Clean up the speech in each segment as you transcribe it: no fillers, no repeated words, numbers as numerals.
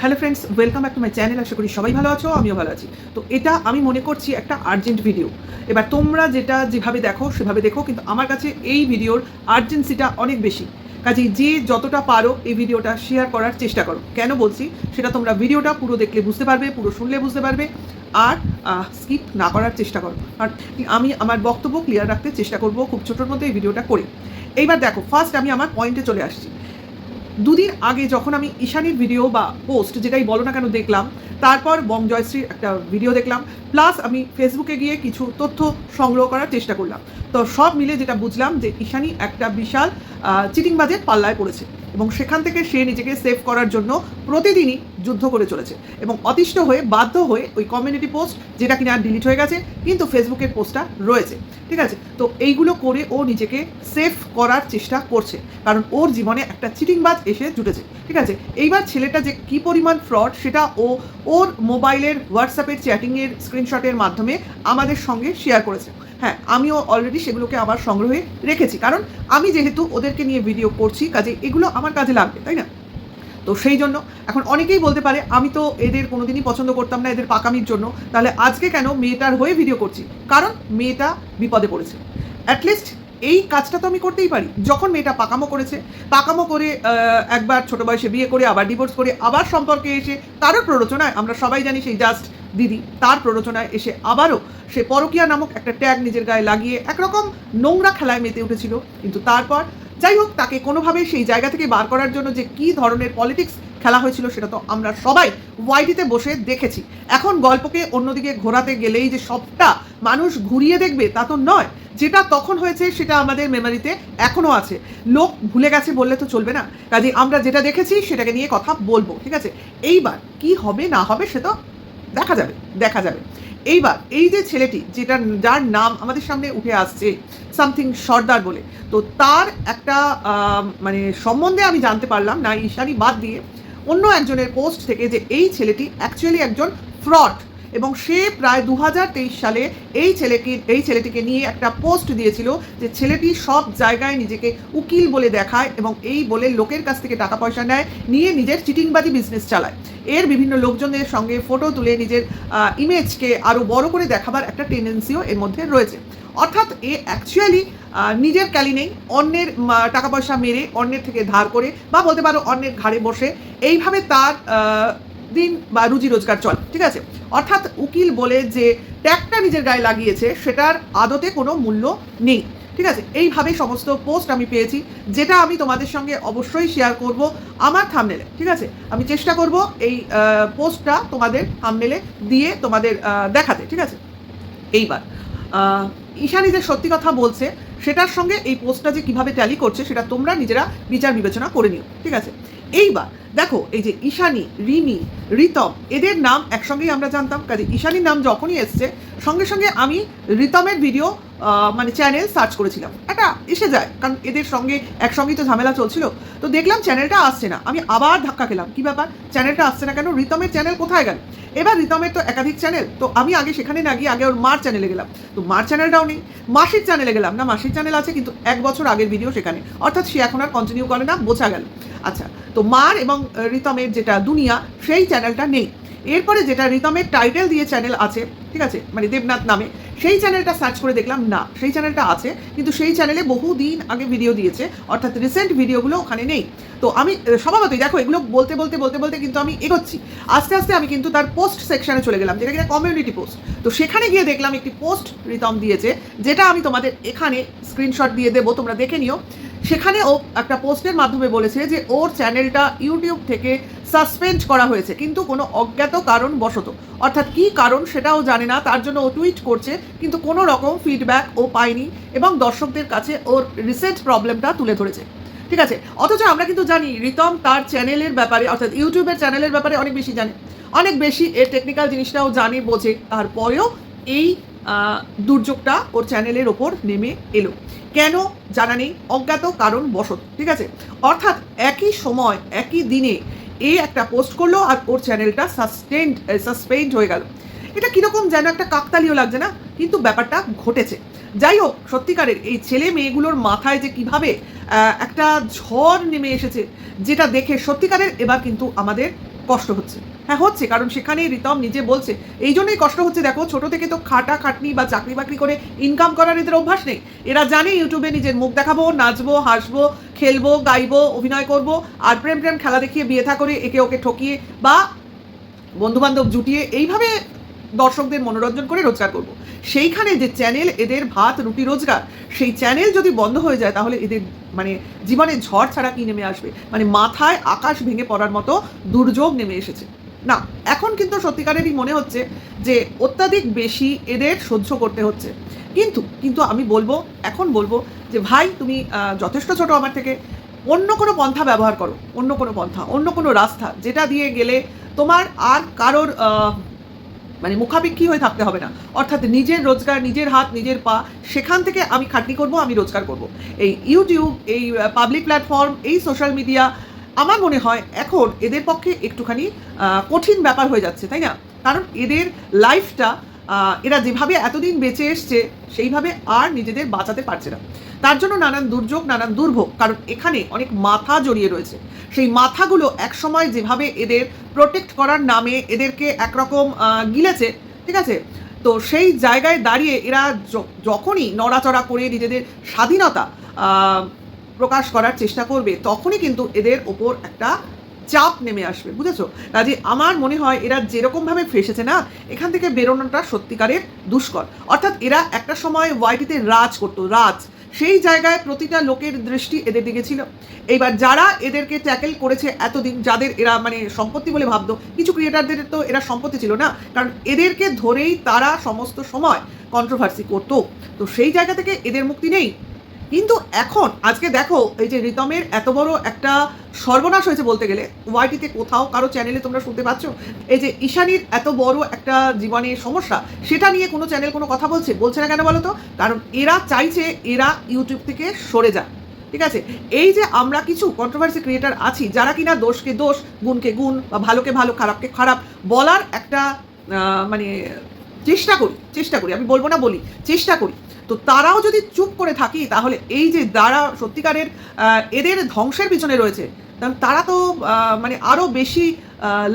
Hello friends, welcome back to my channel. আশা করি সবাই ভালো আছো, আমিও ভালো আছি। তো এটা আমি মনে করছি একটা আর্জেন্ট ভিডিও। এবার তোমরা যেটা যেভাবে দেখো সেভাবে দেখো, কিন্তু আমার কাছে এই ভিডিওর আর্জেন্সিটা অনেক বেশি। কাজেই যে যতটা পারো এই ভিডিওটা শেয়ার করার চেষ্টা করো। কেন বলছি সেটা তোমরা ভিডিওটা পুরো দেখলে বুঝতে পারবে, পুরো শুনলে বুঝতে পারবে, আর স্কিপ না করার চেষ্টা করো। আর আমি আমার বক্তব্য ক্লিয়ার রাখতে চেষ্টা করব খুব ছোটোর মধ্যে এই ভিডিওটা করে। এইবার দেখো, ফার্স্ট আমি আমার পয়েন্টে চলে আসছি। দুদিন আগে যখন আমি ঈশানীর ভিডিও বা পোস্ট যেটাই বলো না কেন দেখলাম, তারপর বং জয়শ্রীর একটা ভিডিও দেখলাম, প্লাস আমি ফেসবুকে গিয়ে কিছু তথ্য সংগ্রহ করার চেষ্টা করলাম। তো সব মিলে যেটা বুঝলাম যে ঈশানী একটা বিশাল চিটিংবাজের পাল্লায় পড়েছে, এবং সেখান থেকে সে নিজেকে সেভ করার জন্য প্রতিদিনই যুদ্ধ করে চলেছে, এবং অতিষ্ঠ হয়ে বাধ্য হয়ে ওই কমিউনিটি পোস্ট, যেটা কিনা ডিলিট হয়ে গেছে, কিন্তু ফেসবুকের পোস্টটা রয়েছে। ঠিক আছে, তো এইগুলো করে ও নিজেকে সেভ করার চেষ্টা করছে, কারণ ওর জীবনে একটা চিটিংবাজ এসে জুটেছে। ঠিক আছে, এইবার ছেলেটা যে কী পরিমাণ ফ্রড সেটা ওর মোবাইলের হোয়াটসঅ্যাপের চ্যাটিংয়ের স্ক্রিনশটের মাধ্যমে আমাদের সঙ্গে শেয়ার করেছে। হ্যাঁ, আমিও অলরেডি সেগুলোকে আমার সংগ্রহে রেখেছি, কারণ আমি যেহেতু ওদেরকে নিয়ে ভিডিও করছি, কাজে এগুলো আমার কাজে লাগবে, তাই না? তো সেই জন্য এখন অনেকেই বলতে পারে আমি তো এদের কোনোদিনই পছন্দ করতাম না, এদের পাকামির জন্য, তাহলে আজকে কেন মেয়েটার হয়ে ভিডিও করছি? কারণ মেয়েটা বিপদে পড়েছে। অ্যাটলিস্ট এই কাজটা তো আমি করতেই পারি। যখন মেয়েটা পাকামো করেছে, পাকামো করে একবার ছোটো বয়সে বিয়ে করে আবার ডিভোর্স করে আবার সম্পর্কে এসে তারও প্ররোচনায়, আমরা সবাই জানি সেই জাস্ট দিদি, তার প্ররোচনায় এসে আবারও সে পরকীয়া নামক একটা ট্যাগ নিজের গায়ে লাগিয়ে একরকম নোংরা খেলায় মেতে উঠেছিল। কিন্তু তারপর যাই হোক, তাকে কোনোভাবে সেই জায়গা থেকে বার করার জন্য যে কী ধরনের পলিটিক্স খেলা হয়েছিল সেটা তো আমরা সবাই ওয়াইটিতে বসে দেখেছি। এখন গল্পকে অন্যদিকে ঘোরাতে গেলেই যে সবটা মানুষ ঘুরিয়ে দেখবে তা তো নয়। যেটা তখন হয়েছে সেটা আমাদের মেমোরিতে এখনও আছে, লোক ভুলে গেছে বললে তো চলবে না। কাজে আমরা যেটা দেখেছি সেটাকে নিয়ে কথা বলবো। ঠিক আছে, এইবার কি হবে না হবে সে তো দেখা যাবে। এইবার এই যে ছেলেটি, যার নাম আমাদের সামনে উঠে আসছে সামথিং সর্দার বলে, তো তার একটা মানে সম্বন্ধে আমি জানতে পারলাম না ঈশানী বাদ দিয়ে অন্য একজনের পোস্ট থেকে, যে এই ছেলেটি অ্যাকচুয়ালি একজন ফ্রড, এবং সে প্রায় 2023 সালে এই ছেলেটিকে নিয়ে একটা পোস্ট দিয়েছিল যে ছেলেটি সব জায়গায় নিজেকে উকিল বলে দেখায়, এবং এই বলে লোকের কাছ থেকে টাকা পয়সা নেয়, নিয়ে নিজের চিটিংবাজি বিজনেস চালায়। এর বিভিন্ন লোকজনের সঙ্গে ফটো তুলে নিজের ইমেজকে আরও বড় করে দেখাবার একটা টেন্ডেন্সিও এর মধ্যে রয়েছে। অর্থাৎ এ অ্যাকচুয়ালি নিজের ক্যালি নেই, অন্যের টাকা পয়সা মেরে, অন্যের থেকে ধার করে, বা বলতে পারো অন্যের ঘাড়ে বসে এইভাবে তার দিন বা রুজি রোজগার চলে। ঠিক আছে, অর্থাৎ উকিল বলে যে ট্যাগটা নিজের গায়ে লাগিয়েছে সেটার আদতে কোনো মূল্য নেই। ঠিক আছে, এইভাবে সমস্ত পোস্ট আমি পেয়েছি, যেটা আমি তোমাদের সঙ্গে অবশ্যই শেয়ার করব আমার থাম্বনেলে। ঠিক আছে, আমি চেষ্টা করব এই পোস্টটা তোমাদের থাম্বনেলে দিয়ে তোমাদের দেখাতে। ঠিক আছে, এইবার ঈশানী যে সত্যি কথা বলছে সেটার সঙ্গে এই পোস্টটা যে কীভাবে ট্যালি করছে সেটা তোমরা নিজেরা বিচার বিবেচনা করে নিও। ঠিক আছে, এইবার দেখো, এই যে ঈশানী, রিমি, রিতম, এদের নাম একসঙ্গেই আমরা জানতাম। কাজে ঈশানীর নাম যখনই এসছে সঙ্গে সঙ্গে আমি রিতমের ভিডিও মানে চ্যানেল সার্চ করেছিলাম, এটা এসে যায়, কারণ এদের সঙ্গে একসঙ্গেই তো ঝামেলা চলছিল। তো দেখলাম চ্যানেলটা আসছে না, আমি আবার ধাক্কা খেলাম, কী ব্যাপার, চ্যানেলটা আসছে না কেন, রিতমের চ্যানেল কোথায় গেল? এবার রিতমের তো একাধিক চ্যানেল, তো আমি আগে সেখানে না গিয়ে আগে ওর মার চ্যানেলে গেলাম, তো মার চ্যানেলটাও নেই। মাসির চ্যানেলে গেলাম, না মাসির চ্যানেল আছে কিন্তু 1 বছর আগের ভিডিও সেখানে, অর্থাৎ সে এখন আর কন্টিনিউ করে না, বোঝা গেল। আচ্ছা, তো মার এবং রিতমের যেটা দুনিয়া সেই চ্যানেলটা নেই। এরপরে যেটা রিতমের টাইটেল দিয়ে চ্যানেল আছে, ঠিক আছে, মানে দেবনাথ নামে, সেই চ্যানেলটা সার্চ করে দেখলাম না, সেই চ্যানেলটা আছে কিন্তু সেই চ্যানেলে বহুদিন আগে ভিডিও দিয়েছে, অর্থাৎ রিসেন্ট ভিডিওগুলো ওখানে নেই। তো আমি স্বভাবতই দেখো এগুলো বলতে বলতে কিন্তু আমি এগোচ্ছি, আস্তে আস্তে আমি কিন্তু তার পোস্ট সেকশানে চলে গেলাম, যেটা কিনা কমিউনিটি পোস্ট। তো সেখানে গিয়ে দেখলাম একটি পোস্ট রিতম দিয়েছে, যেটা আমি তোমাদের এখানে স্ক্রিনশট দিয়ে দেবো, তোমরা দেখে নিও। সেখানে ও একটা পোস্টের মাধ্যমে বলেছে যে ওর চ্যানেলটা ইউটিউব থেকে সাসপেন্ড করা হয়েছে, কিন্তু কোনো অজ্ঞাত কারণ বশত, অর্থাৎ কী কারণ সেটাও জানে না, তার জন্য ও টুইট করছে, কিন্তু কোনো রকম ফিডব্যাক ও পায়নি, এবং দর্শকদের কাছে ওর রিসেন্ট প্রবলেমটা তুলে ধরেছে। ঠিক আছে, অথচ আমরা কিন্তু জানি রিতম তার চ্যানেলের ব্যাপারে, অর্থাৎ ইউটিউবের চ্যানেলের ব্যাপারে অনেক বেশি জানে, অনেক বেশি এর টেকনিক্যাল জিনিসটাও জানে, বোঝে, তারপরেও এই দুর্যোগটা ওর চ্যানেলের ওপর নেমে এলো। কেন জানা নেই, অজ্ঞাত কারণ বশত। ঠিক আছে, অর্থাৎ একই সময় একই দিনে এই একটা পোস্ট করলো আর ওর চ্যানেলটা সাসপেন্ড হয়ে গেল। এটা কীরকম যেন একটা কাকতালীয় লাগছে না, কিন্তু ব্যাপারটা ঘটেছে। যাই হোক, সত্যিকারের এই ছেলে মেয়েগুলোর মাথায় যে কিভাবে একটা ঝড় নেমে এসেছে, যেটা দেখে সত্যিকারের এবার কিন্তু আমাদের কষ্ট হচ্ছে। হ্যাঁ হচ্ছে, কারণ সেখানে রিতম নিজে বলছে এই জন্যই কষ্ট হচ্ছে। দেখো ছোট থেকে তো খাটনি বা চাকরি বাকরি করে ইনকাম করার এদের অভ্যাস নেই। এরা জানে ইউটিউবে নিজের মুখ দেখাবো, নাচবো, হাসবো, খেলবো, গাইবো, অভিনয় করবো, আর প্রেম খেলা দেখিয়ে বিয়ে থা করে একে ওকে ঠকিয়ে বা বন্ধুবান্ধব জুটিয়ে এইভাবে দর্শকদের মনোরঞ্জন করে রোজগার করব। সেইখানে যে চ্যানেল এদের ভাত রুটি রোজগার, সেই চ্যানেল যদি বন্ধ হয়ে যায় তাহলে এদের মানে জীবনে ঝড় ছাড়া কি নেমে আসবে, মানে মাথায় আকাশ ভেঙে পড়ার মতো দুর্যোগ নেমে এসেছে। না, এখন কিন্তু সত্যিকারেরই মনে হচ্ছে যে অত্যাধিক বেশি এদের সহ্য করতে হচ্ছে। কিন্তু আমি বলবো যে ভাই তুমি যথেষ্ট ছোট আমার থেকে, অন্য কোনো পন্থা ব্যবহার করো, অন্য কোনো রাস্তা যেটা দিয়ে গেলে তোমার আর কারোর মানে মুখাপেক্ষী হয়ে থাকতে হবে না। অর্থাৎ নিজের রোজগার, নিজের হাত, নিজের পা, সেখান থেকে আমি খাটনি করব, আমি রোজগার করব। এই ইউটিউব, এই পাবলিক প্ল্যাটফর্ম, এই সোশ্যাল মিডিয়া আমার মনে হয় এখন এদের পক্ষে একটুখানি কঠিন ব্যাপার হয়ে যাচ্ছে, তাই না? কারণ এদের লাইফটা এরা যেভাবে এতদিন বেঁচে এসছে সেইভাবে আর নিজেদের বাঁচাতে পারছে না। তার জন্য নানান দুর্যোগ, নানান দুর্ভোগ, কারণ এখানে অনেক মাথা জড়িয়ে রয়েছে। সেই মাথাগুলো একসময় যেভাবে এদের প্রোটেক্ট করার নামে এদেরকে একরকম গিলেছে, ঠিক আছে? তো সেই জায়গায় দাঁড়িয়ে এরা যখনই নড়াচড়া করে নিজেদের স্বাধীনতা প্রকাশ করার চেষ্টা করবে, তখনই কিন্তু এদের ওপর একটা চাপ নেমে আসবে, বুঝেছো? কাজে আমার মনে হয় এরা যেরকমভাবে ফেসেছে না, এখান থেকে বেরোনোটা সত্যিকারের দুষ্কর। অর্থাৎ এরা একটা সময় ওয়াইটিতে রাজ করতো, সেই জায়গায় প্রতিটা লোকের দৃষ্টি এদের দিকে ছিল। এইবার যারা এদেরকে ট্যাকেল করেছে এতদিন, যাদের এরা মানে সম্পত্তি বলে ভাবতো, কিছু ক্রিয়েটারদের তো এরা সম্পত্তি ছিল না, কারণ এদেরকে ধরেই তারা সমস্ত সময় কন্ট্রোভার্সি করতো। তো সেই জায়গা থেকে এদের মুক্তি নেই। কিন্তু এখন আজকে দেখো এই যে রিতমের এত বড় একটা সর্বনাশ হয়েছে বলতে গেলে, ওয়াইটিতে কোথাও কারো চ্যানেলে তোমরা শুনতে পাচ্ছ এই যে ঈশানীর এত বড় একটা জীবনের সমস্যা, সেটা নিয়ে কোনো চ্যানেল কোনো কথা বলছে না কেন বলো তো? কারণ এরা চাইছে এরা ইউটিউব থেকে সরে যায়, ঠিক আছে? এই যে আমরা কিছু কন্ট্রোভার্সি ক্রিয়েটার আছি যারা কিনা দোষকে দোষ, গুণকে গুণ বা ভালোকে ভালো, খারাপকে খারাপ বলার একটা মানে চেষ্টা করি, আমি বলবো না, বলি চেষ্টা করি, তো তারাও যদি চুপ করে থাকি তাহলে এই যে যারা সত্যিকারের এদের ধ্বংসের পিছনে রয়েছে, তারা তো মানে আরও বেশি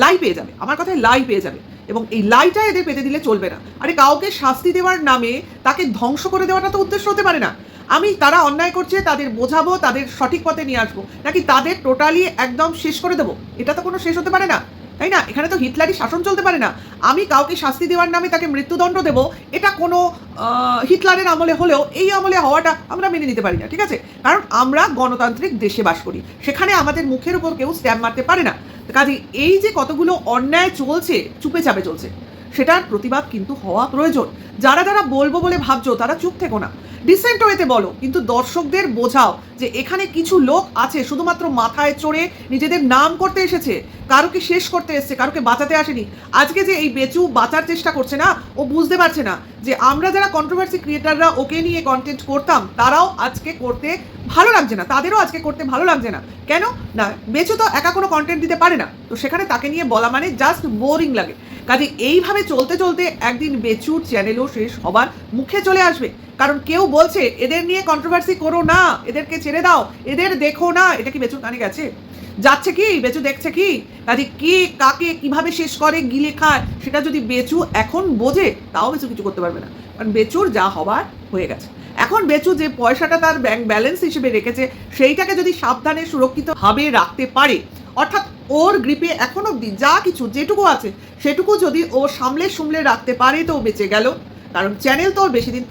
লাই পেয়ে যাবে, আমার কথায় লাই পেয়ে যাবে, এবং এই লাইটা এদের পেতে দিলে চলবে না। আরে কাউকে শাস্তি দেওয়ার নামে তাকে ধ্বংস করে দেওয়াটা তো উদ্দেশ্য হতে পারে না। আমি তারা অন্যায় করছে তাদের বোঝাবো, তাদের সঠিক পথে নিয়ে আসবো, নাকি তাদের টোটালি একদম শেষ করে দেবো? এটা তো কোনো শেষ হতে পারে না, তাই না? এখানে তো হিটলারি শাসন চলতে পারে না। আমি কাউকে শাস্তি দেওয়ার নামে তাকে মৃত্যুদণ্ড দেবো, এটা কোনো হিটলারের আমলে হলেও এই আমলে হওয়াটা আমরা মেনে নিতে পারি না, ঠিক আছে? কারণ আমরা গণতান্ত্রিক দেশে বাস করি, সেখানে আমাদের মুখের উপর কেউ স্ট্যাম্প মারতে পারে না। কাজে এই যে কতগুলো অন্যায় চলছে, চুপে চাপে চলছে, সেটার প্রতিবাদ কিন্তু হওয়া প্রয়োজন। যারা বলবো বলে ভাবছো তারা চুপ থেকো না, ডিসেন্ট ওয়েতে বলো, কিন্তু দর্শকদের বোঝাও যে এখানে কিছু লোক আছে শুধুমাত্র মাথায় চড়ে নিজেদের নাম করতে এসেছে, কারোকে শেষ করতে এসেছে, কারোকে বাঁচাতে আসেনি। আজকে যে এই বেচু বাঁচার চেষ্টা করছে না, ও বুঝতে পারছে না যে আমরা যারা কন্ট্রোভার্সি ক্রিয়েটাররা ওকে নিয়ে কন্টেন্ট করতাম, তারাও আজকে করতে ভালো লাগছে না, তাদেরও আজকে করতে ভালো লাগছে না। কেন না? বেচু তো একা কোনো কন্টেন্ট দিতে পারে না, তো সেখানে তাকে নিয়ে বলা মানে জাস্ট বোরিং লাগে। কাজে এইভাবে চলতে চলতে একদিন বেচুর চ্যানেলও শেষ হবার মুখে চলে আসবে। কারণ কেউ বলছে এদের নিয়ে কন্ট্রোভার্সি করো না, এদেরকে ছেড়ে দাও, এদের দেখো না। এটা কি বেচুর কানে গেছে? যাচ্ছে কি? বেচু দেখছে কি? কাজে কে কাকে কিভাবে শেষ করে, গিলে খায়, সেটা যদি বেচু এখন বোঝে, তাও বেচু কিছু করতে পারবে না, কারণ বেচুর যা হবার হয়ে গেছে। এখন বেচু যে পয়সাটা তার ব্যাংক ব্যালেন্স হিসেবে রেখেছে, সেইটাকে যদি সাবধানে সুরক্ষিতভাবে রাখতে পারে, অর্থাৎ ওর গ্রিপে এখন অবধি যা কিছু যেটুকু আছে সেটুকু যদি ও সামলে রাখতে পারে, তো বেঁচে গেল। কারণ চ্যানেল তো ওর বেশি দিন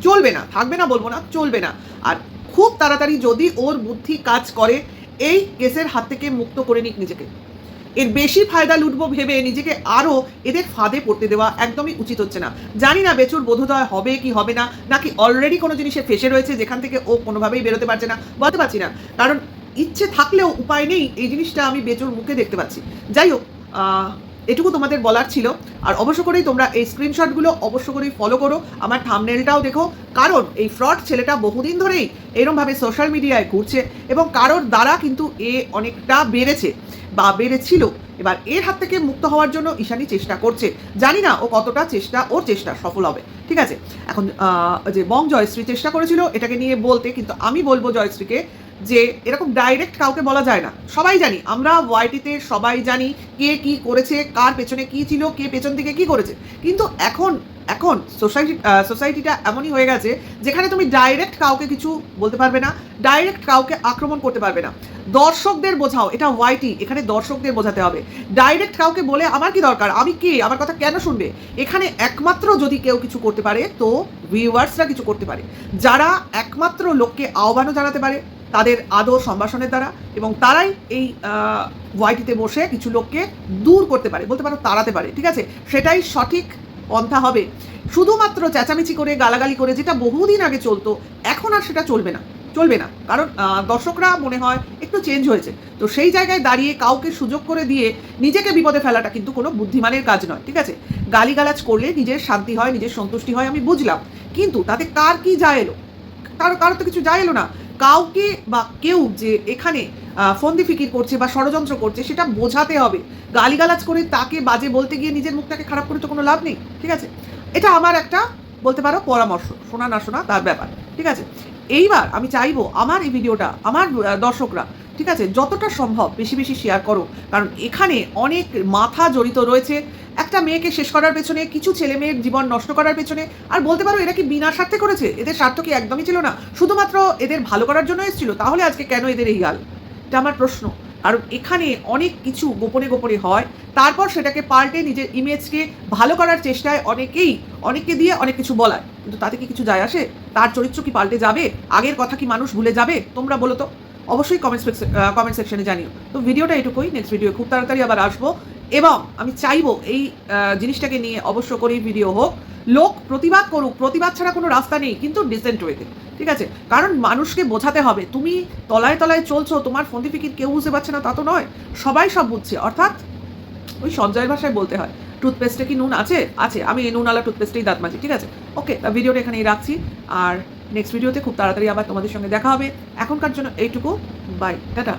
চলবে না, থাকবে না বলবো না, চলবে না। আর খুব তাড়াতাড়ি যদি ওর বুদ্ধি কাজ করে, এই কেসের হাত থেকে মুক্ত করে নিক নিজেকে। এর বেশি ফায়দা লুটবো ভেবে নিজেকে আরও এদের ফাঁদে পড়তে দেওয়া একদমই উচিত হচ্ছে না। জানি না বেচুর বোধোদয় হবে কি হবে না, নাকি অলরেডি কোনো জিনিসে ফেসে রয়েছে যেখান থেকে ও কোনোভাবেই বেরোতে পারছে না, বলতে পারছি না। কারণ ইচ্ছে থাকলেও উপায় নেই, এই জিনিসটা আমি বেচুর মুখে দেখতে পাচ্ছি। যাই হোক, এটুকু তোমাদের বলার ছিল। আর অবশ্য করেই তোমরা এই স্ক্রিনশটগুলো অবশ্য করেই ফলো করো, আমার থাম্বনেলটাও দেখো, কারণ এই ফ্রড ছেলেটা বহুদিন ধরেই এরমভাবে সোশ্যাল মিডিয়ায় ঘুরছে, এবং কারোর দ্বারা কিন্তু এ অনেকটা বেড়েছে বা বেড়েছিল। এবার এর হাত থেকে মুক্ত হওয়ার জন্য ঈশানী চেষ্টা করছে, জানি না ও কতটা ওর চেষ্টা সফল হবে, ঠিক আছে? এখন যে বং জয়শ্রী চেষ্টা করেছিল এটাকে নিয়ে বলতে, কিন্তু আমি বলবো জয়শ্রীকে, যে এরকম ডাইরেক্ট কাউকে বলা যায় না। সবাই জানি, আমরা ওয়াইটিতে সবাই জানি কে কি করেছে, কার পেছনে কি ছিল, কে পেছন থেকে কি করেছে। কিন্তু এখন এখন সোসাইটিটা এমনই হয়ে গেছে যেখানে তুমি ডাইরেক্ট কাউকে কিছু বলতে পারবে না, ডাইরেক্ট কাউকে আক্রমণ করতে পারবে না। দর্শকদের বোঝাও, এটা ওয়াইটি, এখানে দর্শকদের বোঝাতে হবে। ডাইরেক্ট কাউকে বলে আমার কি দরকার, আমি কে, আমার কথা কেন শুনবে। এখানে একমাত্র যদি কেউ কিছু করতে পারে তো ভিউয়ার্সরা কিছু করতে পারে, যারা একমাত্র লোককে আহ্বানও জানাতে পারে তাদের আদর সম্ভাষণের দ্বারা, এবং তারাই এই ওয়াইটিতে বসে কিছু লোককে দূর করতে পারে, বলতে পারো তাড়াতে পারে। ঠিক আছে, সেটাই সঠিক পন্থা হবে। শুধুমাত্র চেঁচামেচি করে গালাগালি করে, যেটা বহুদিন আগে চলতো, এখন আর সেটা চলবে না, চলবে না। কারণ দর্শকরা মনে হয় একটু চেঞ্জ হয়েছে। তো সেই জায়গায় দাঁড়িয়ে কাউকে সুযোগ করে দিয়ে নিজেকে বিপদে ফেলাটা কিন্তু কোনো বুদ্ধিমানের কাজ নয়। ঠিক আছে, গালিগালাজ করলে নিজের শান্তি হয়, নিজের সন্তুষ্টি হয়, আমি বুঝলাম, কিন্তু তাতে কার কি যায় এলো? কারো তো কিছু যায় এলো না। কাউকে বা কেউ যে এখানে ফন্দি ফিকির করছে বা ষড়যন্ত্র করছে সেটা বোঝাতে হবে। গালিগালাজ করে তাকে বাজে বলতে গিয়ে নিজের মুখটাকে খারাপ করে তো কোনো লাভ নেই। ঠিক আছে, এটা আমার একটা বলতে পারো পরামর্শ, শোনা না শোনা তার ব্যাপার। ঠিক আছে, এইবার আমি চাইবো আমার এই ভিডিওটা আমার দর্শকরা, ঠিক আছে, যতটা সম্ভব বেশি বেশি শেয়ার করো। কারণ এখানে অনেক মাথা জড়িত রয়েছে একটা মেয়েকে শেষ করার পেছনে, কিছু ছেলে মেয়ের জীবন নষ্ট করার পেছনে। আর বলতে পারো এরা কি বিনা স্বার্থে করেছে? এদের স্বার্থ কি একদমই ছিল না? শুধুমাত্র এদের ভালো করার জন্য এসেছিল? তাহলে আজকে কেন এদের এই হাল? এটা আমার প্রশ্ন। কারণ এখানে অনেক কিছু গোপনে গোপনে হয়, তারপর সেটাকে পাল্টে নিজের ইমেজকে ভালো করার চেষ্টায় অনেককে দিয়ে অনেক কিছু বলায়। কিন্তু তাতে কি কিছু যায় আসে? তার চরিত্র কি পাল্টে যাবে? আগের কথা কি মানুষ ভুলে যাবে? তোমরা বলো তো, অবশ্যই কমেন্ট সেকশনে জানিও। তো ভিডিওটা এটুকুই, নেক্সট ভিডিও খুব তাড়াতাড়ি আবার আসবো। এবং আমি চাইবো এই জিনিসটাকে নিয়ে অবশ্য করেই ভিডিও হোক, লোক প্রতিবাদ করুক, প্রতিবাদ ছাড়া কোনো রাস্তা নেই, কিন্তু ডিসেন্ট ওয়েতে। ঠিক আছে, কারণ মানুষকে বোঝাতে হবে তুমি তলায় তলায় চলছো, তোমার ফন্দি ফিকির কেউ বুঝতে পারছে না তা তো নয়, সবাই সব বুঝছে। অর্থাৎ ওই সঞ্জয়ের ভাষায় বলতে হয়, টুথপেস্টে কি নুন আছে? আছে, আমি এই নুনওয়ালা টুথপেস্টেই দাঁত মাজি। ঠিক আছে, ওকে, তা ভিডিওটা এখানেই রাখছি। আর নেক্সট ভিডিওতে খুব তাড়াতাড়ি আবার তোমাদের সঙ্গে দেখা হবে। এখনকার জন্য এইটুকু, বাই, টাটা।